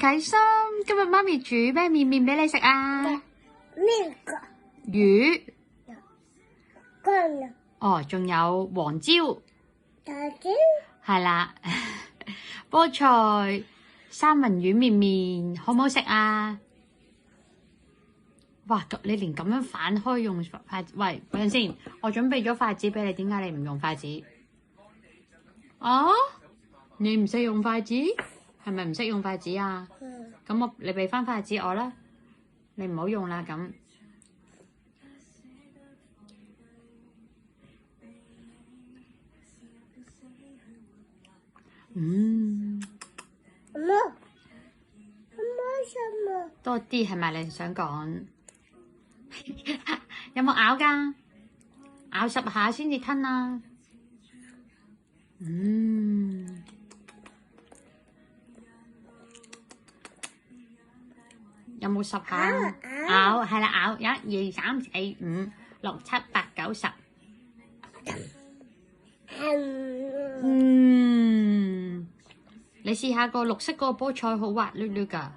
啟心，今日媽咪煮咩麵麵俾你食啊？咩個？魚。乾啊！哦，仲有黃椒。大椒。係啦，菠菜三文魚麵麵，好唔好食啊？哇！你連咁樣反開用筷子，喂，等陣先，我準備咗筷子俾你，點解你唔用筷子？啊？你唔識用筷子？係咪唔識用筷子啊？咁你俾翻筷子我啦，你唔好用啦咁。多啲係咪你想講？有冇咬㗎？咬10下先至吞啊！有冇10下？咬係啦，咬1、2、3、4、5、6、7、8、9、10。你試下個綠色嗰個菠菜好滑溜溜㗎。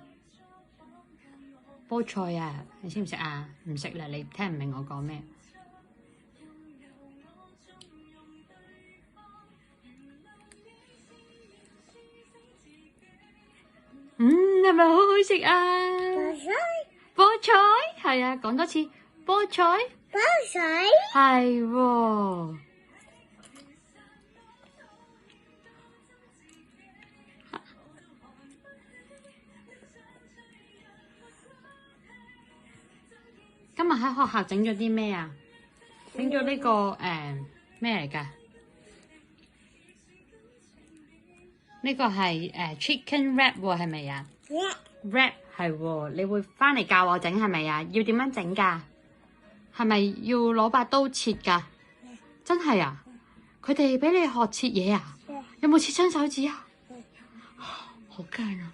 菠菜啊，你識唔識啊？唔識啦，你聽唔明我講咩？係咪好好食啊？菠菜係啊，講多次菠菜。菠菜係喎。今日喺學校整咗啲咩啊？整咗呢個咩嚟㗎？呢個係chicken wrap 喎，係咪啊 ？wrap 係喎，你會翻嚟教我整係咪啊？要點樣整㗎？係咪要攞把刀切㗎？真係啊！佢哋俾你學切嘢啊？有冇切親手指啊？好驚啊！